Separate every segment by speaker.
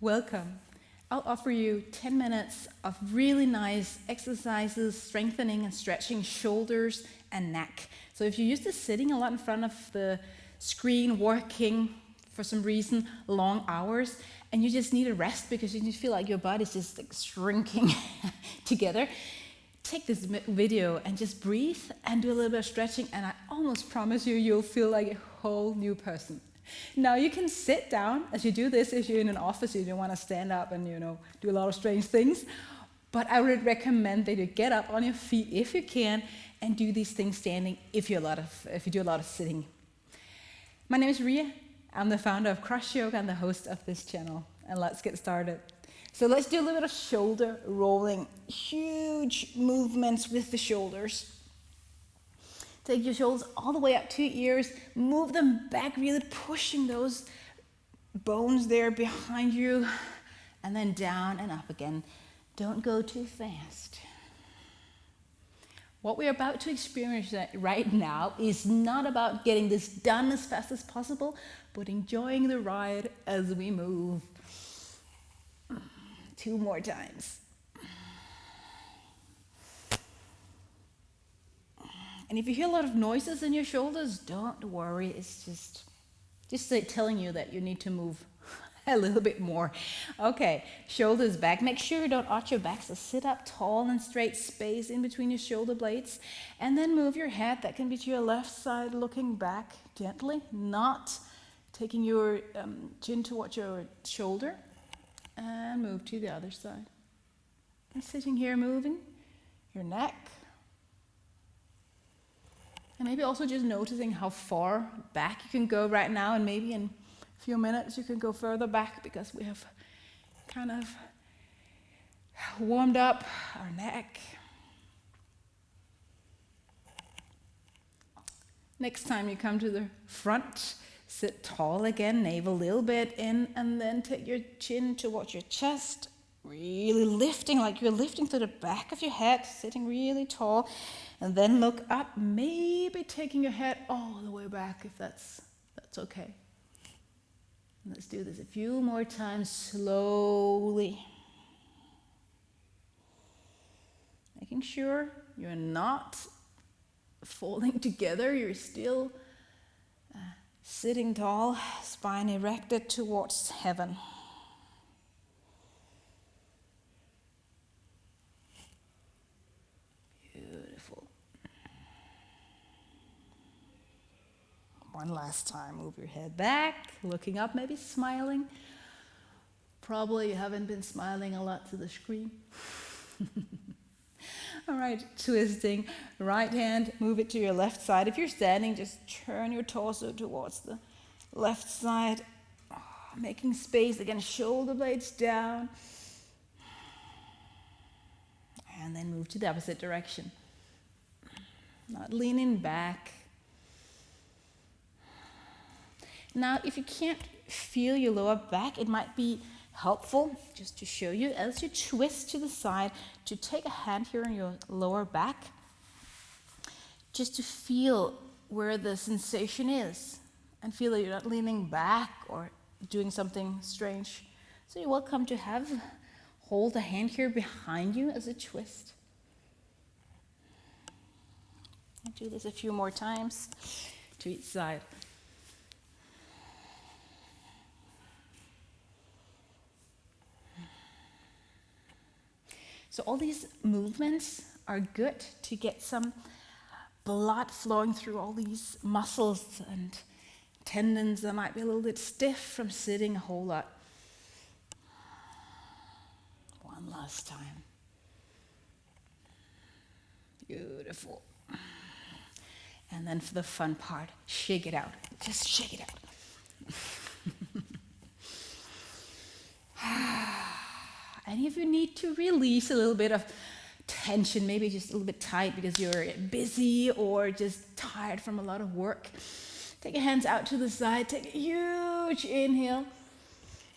Speaker 1: Welcome. I'll offer you 10 minutes of really nice exercises, strengthening and stretching shoulders and neck. So if you're used to sitting a lot in front of the screen, working for some reason, long hours, and you just need a rest because you just feel like your body's just like shrinking together, take this video and just breathe and do a little bit of stretching, and I almost promise you, you'll feel like a whole new person. Now you can sit down as you do this if you're in an office, you don't want to stand up and do a lot of strange things. But I would recommend that you get up on your feet if you can and do these things standing if you do a lot of sitting. My name is Ria. I'm the founder of CrossYoga and the host of this channel. And let's get started. So let's do a little bit of shoulder rolling. Huge movements with the shoulders. Take your shoulders all the way up to your ears, move them back, really pushing those bones there behind you, and then down and up again. Don't go too fast. What we're about to experience right now is not about getting this done as fast as possible, but enjoying the ride as we move. 2 more times. And if you hear a lot of noises in your shoulders, don't worry. It's just telling you that you need to move a little bit more. Okay, shoulders back. Make sure you don't arch your back, so sit up tall and straight, space in between your shoulder blades. And then move your head. That can be to your left side, looking back gently, not taking your chin towards your shoulder. And move to the other side. And sitting here, moving your neck. And maybe also just noticing how far back you can go right now, and maybe in a few minutes you can go further back because we have kind of warmed up our neck. Next time you come to the front, sit tall again, navel a little bit in, and then take your chin towards your chest, really lifting like you're lifting to the back of your head, sitting really tall. And then look up, maybe taking your head all the way back if that's okay. Let's do this a few more times slowly. Making sure you're not falling together, you're still sitting tall, spine erected towards heaven. One last time, move your head back, looking up, maybe smiling. Probably you haven't been smiling a lot to the screen. All right, twisting. Right hand, move it to your left side. If you're standing, just turn your torso towards the left side. Making space, again, shoulder blades down. And then move to the opposite direction. Not leaning back. Now, if you can't feel your lower back, it might be helpful, just to show you, as you twist to the side, to take a hand here on your lower back, just to feel where the sensation is, and feel that you're not leaning back or doing something strange. So you're welcome to hold a hand here behind you as a twist. I'll do this a few more times to each side. So all these movements are good to get some blood flowing through all these muscles and tendons that might be a little bit stiff from sitting a whole lot. One last time. Beautiful. And then for the fun part, shake it out. Just shake it out. And if you need to release a little bit of tension, maybe just a little bit tight because you're busy or just tired from a lot of work, take your hands out to the side, take a huge inhale,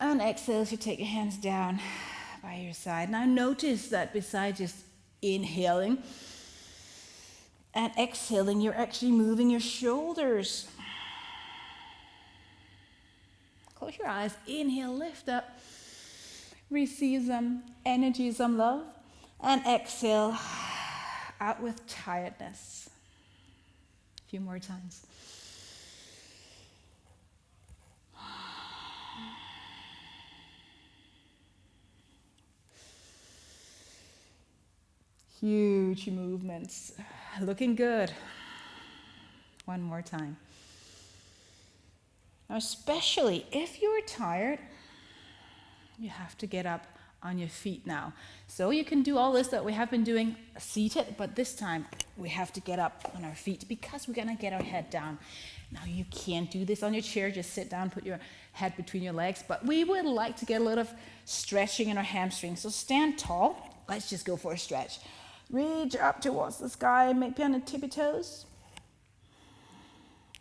Speaker 1: and exhale as you take your hands down by your side. Now notice that besides just inhaling and exhaling, you're actually moving your shoulders. Close your eyes, inhale, lift up. Receive some energy, some love. And exhale out with tiredness. A few more times. Huge movements. Looking good. One more time. Now, especially if you're tired, you have to get up on your feet now. So you can do all this that we have been doing seated, but this time we have to get up on our feet because we're gonna get our head down. Now you can't do this on your chair, just sit down, put your head between your legs, but we would like to get a little of stretching in our hamstrings. So stand tall, let's just go for a stretch. Reach up towards the sky, maybe on the tippy toes.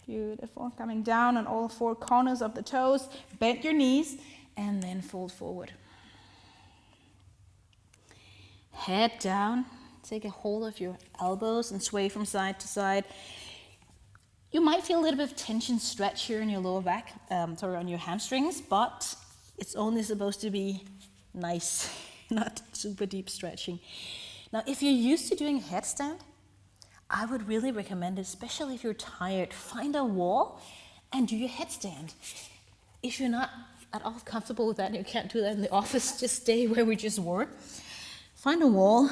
Speaker 1: Beautiful, coming down on all four corners of the toes, bend your knees, and then fold forward. Head down, take a hold of your elbows and sway from side to side. You might feel a little bit of tension stretch here in your lower back, on your hamstrings, but it's only supposed to be nice, not super deep stretching. Now, if you're used to doing a headstand, I would really recommend it, especially if you're tired, find a wall and do your headstand. If you're not at all comfortable with that and you can't do that in the office, just stay where we just were. Find a wall,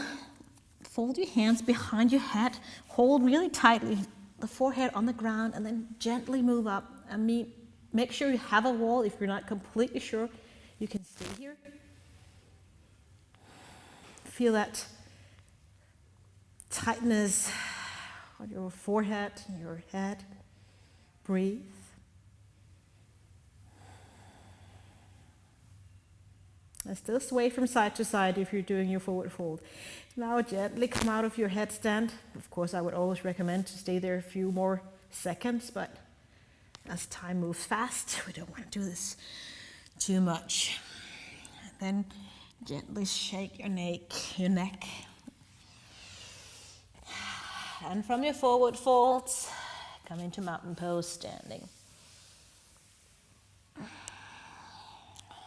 Speaker 1: fold your hands behind your head, hold really tightly the forehead on the ground, and then gently move up. Make sure you have a wall. If you're not completely sure, you can stay here. Feel that tightness on your forehead, your head. Breathe. And still sway from side to side if you're doing your forward fold. Now gently come out of your headstand. Of course, I would always recommend to stay there a few more seconds, but as time moves fast, we don't want to do this too much. And then gently shake your neck. And from your forward folds, come into mountain pose standing.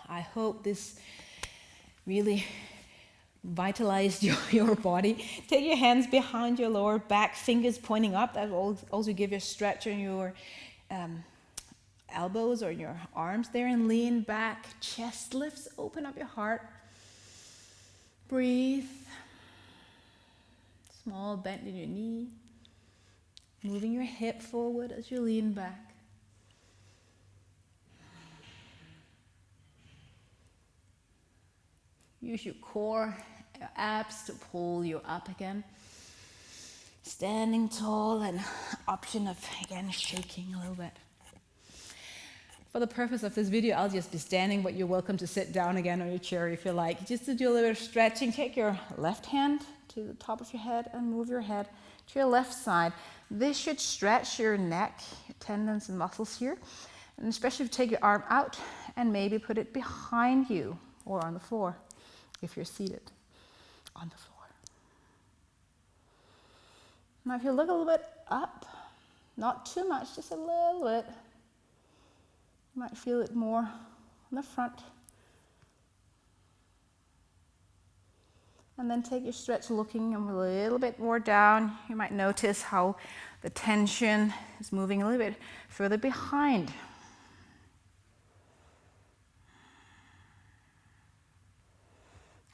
Speaker 1: I hope this really vitalized your body. Take your hands behind your lower back, fingers pointing up. That will also give you a stretch on your elbows or your arms there, and lean back. Chest lifts, open up your heart. Breathe. Small bend in your knee. Moving your hip forward as you lean back. Use your core, your abs to pull you up again. Standing tall, and option of, again, shaking a little bit. For the purpose of this video, I'll just be standing, but you're welcome to sit down again on your chair if you like. Just to do a little bit of stretching, take your left hand to the top of your head and move your head to your left side. This should stretch your neck, your tendons and muscles here. And especially if you take your arm out and maybe put it behind you or on the floor if you're seated on the floor. Now if you look a little bit up, not too much, just a little bit, you might feel it more on the front. And then take your stretch looking a little bit more down. You might notice how the tension is moving a little bit further behind.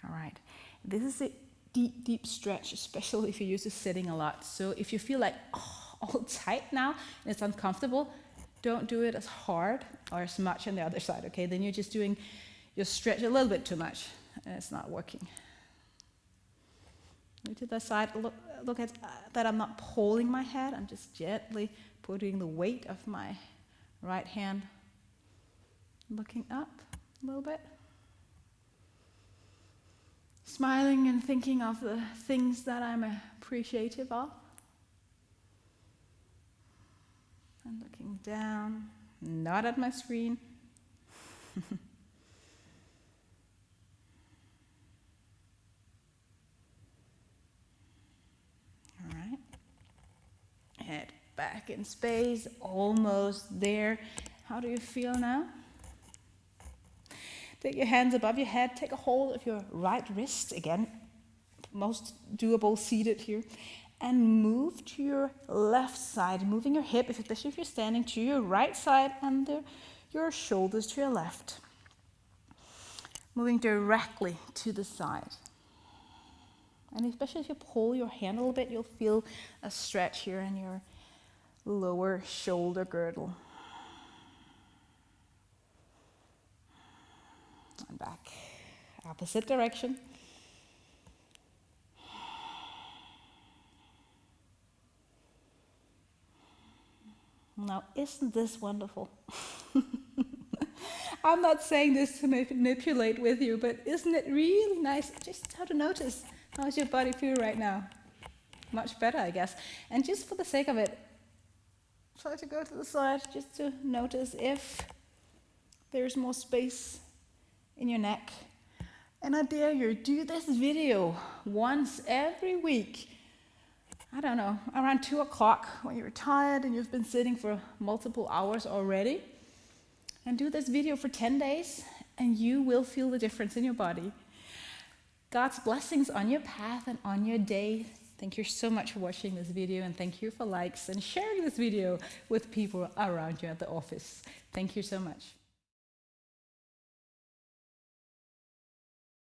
Speaker 1: All right, this is a deep, deep stretch, especially if you're used to sitting a lot. So if you feel like all tight now and it's uncomfortable, don't do it as hard or as much on the other side, okay? Then you're just doing your stretch a little bit too much and it's not working. Move to the side, look at that I'm not pulling my head, I'm just gently putting the weight of my right hand, looking up a little bit. Smiling and thinking of the things that I'm appreciative of. And looking down, not at my screen. All right. Head back in space, almost there. How do you feel now? Take your hands above your head, take a hold of your right wrist, again, most doable seated here, and move to your left side, moving your hip, especially if you're standing, to your right side and your shoulders to your left. Moving directly to the side. And especially if you pull your hand a little bit, you'll feel a stretch here in your lower shoulder girdle. And back. Opposite direction. Now, isn't this wonderful? I'm not saying this to manipulate with you, but isn't it really nice just how to notice how's your body feel right now? Much better, I guess. And just for the sake of it, try to go to the side just to notice if there's more space in your neck. And I dare you, do this video once every week. I don't know, around 2 o'clock when you're tired and you've been sitting for multiple hours already. And do this video for 10 days and you will feel the difference in your body. God's blessings on your path and on your day. Thank you so much for watching this video, and thank you for likes and sharing this video with people around you at the office. Thank you so much.